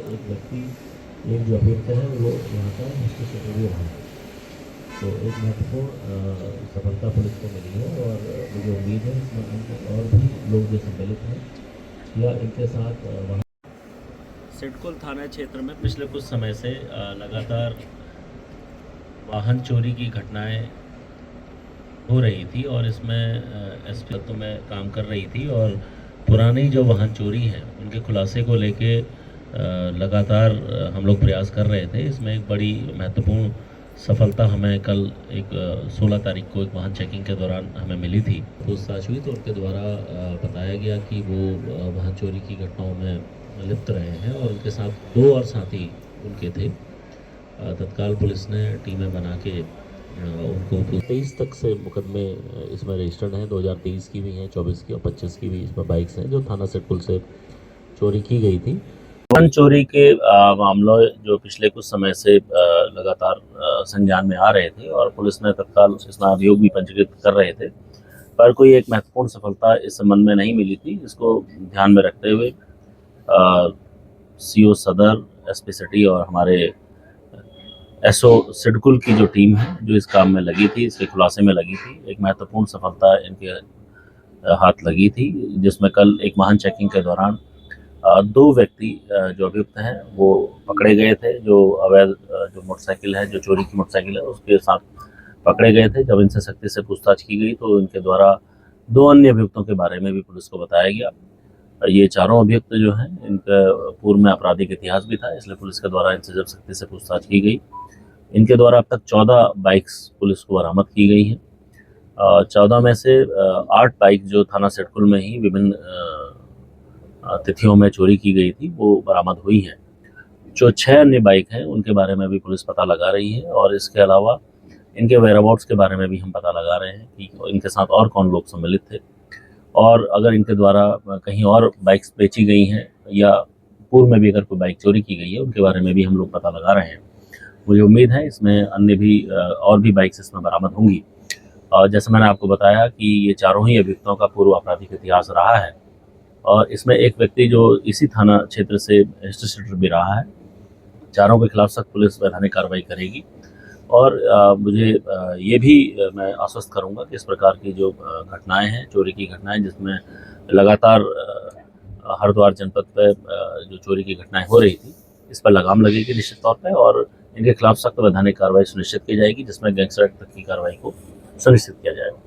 एक व्यक्ति, एक जो अभियुक्त है वो यहाँ का हिस्ट्री शीटर भी रहा है। तो एक महत्वपूर्ण सफलता पुलिस को मिली है और मुझे उम्मीद है इसमें अन्य और भी लोग जो सम्मिलित हैं या इनके साथ वहाँ सिडकुल थाना क्षेत्र में पिछले कुछ समय से लगातार वाहन चोरी की घटनाएं हो रही थी और इसमें एसपी तो में काम कर रही थी और पुरानी जो वाहन चोरी है उनके खुलासे को लेके लगातार हम लोग प्रयास कर रहे थे। इसमें एक बड़ी महत्वपूर्ण सफलता हमें कल एक 16 तारीख को एक वाहन चेकिंग के दौरान हमें मिली थी। पूछताछ हुई तो उनके द्वारा बताया गया कि वो वाहन चोरी की घटनाओं में लिप्त रहे हैं और उनके साथ 2 और साथी उनके थे। तत्काल पुलिस ने टीमें बना के उनको 23 तक से मुकदमे इसमें रजिस्टर्ड हैं। 2023 की भी हैं, 24 की और 25 की भी इसमें बाइक्स हैं जो थाना सिडकुल से चोरी की गई थी। वाहन चोरी के मामलों जो पिछले कुछ समय से लगातार संज्ञान में आ रहे थे और पुलिस ने तत्काल इसमें अभियोग भी पंजीकृत कर रहे थे, पर कोई एक महत्वपूर्ण सफलता इस संबंध में नहीं मिली थी। इसको ध्यान में रखते हुए सीओ सदर, एसपी सिटी और हमारे एसओ सिडकुल की जो टीम है जो इस काम में लगी थी, इसके खुलासे में लगी थी, एक महत्वपूर्ण सफलता इनके हाथ लगी थी, जिसमें कल एक वाहन चेकिंग के दौरान 2 व्यक्ति जो अभियुक्त हैं वो पकड़े गए थे। जो अवैध जो मोटरसाइकिल है, जो चोरी की मोटरसाइकिल है, उसके साथ पकड़े गए थे। जब इनसे सख्ती से पूछताछ की गई तो इनके द्वारा 2 अन्य अभियुक्तों के बारे में भी पुलिस को बताया गया। ये चारों अभियुक्त जो हैं इनका पूर्व में आपराधिक इतिहास भी था, इसलिए पुलिस के द्वारा इनसे जब सख्ती से पूछताछ की गई, इनके द्वारा अब तक 14 बाइक्स पुलिस को बरामद की गई हैं। 14 में से 8 बाइक जो थाना सिडकुल में ही विभिन्न तिथियों में चोरी की गई थी वो बरामद हुई है। जो 6 अन्य बाइक हैं उनके बारे में भी पुलिस पता लगा रही है और इसके अलावा इनके वेयरअबाउट्स के बारे में भी हम पता लगा रहे हैं कि इनके साथ और कौन लोग सम्मिलित थे और अगर इनके द्वारा कहीं और बाइक्स बेची गई हैं या पूर्व में भी अगर कोई बाइक चोरी की गई है उनके बारे में भी हम लोग पता लगा रहे हैं। मुझे उम्मीद है इसमें अन्य भी और भी बाइक्स इसमें बरामद होंगी। और जैसे मैंने आपको बताया कि ये चारों ही अभियुक्तों का पूर्व आपराधिक इतिहास रहा है और इसमें एक व्यक्ति जो इसी थाना क्षेत्र से हिस्ट्री शीटर भी रहा है। चारों के खिलाफ सख्त पुलिस वैधानिक कार्रवाई करेगी और मुझे ये भी मैं आश्वस्त करूंगा कि इस प्रकार की जो घटनाएं हैं, चोरी की घटनाएं जिसमें लगातार हरिद्वार जनपद पे जो चोरी की घटनाएं हो रही थी, इस पर लगाम लगेगी निश्चित तौर पे और इनके खिलाफ सख्त वैधानिक कार्रवाई सुनिश्चित की जाएगी, जिसमें गैंगस्टर एक्ट तक की कार्रवाई को सुनिश्चित किया जाएगा।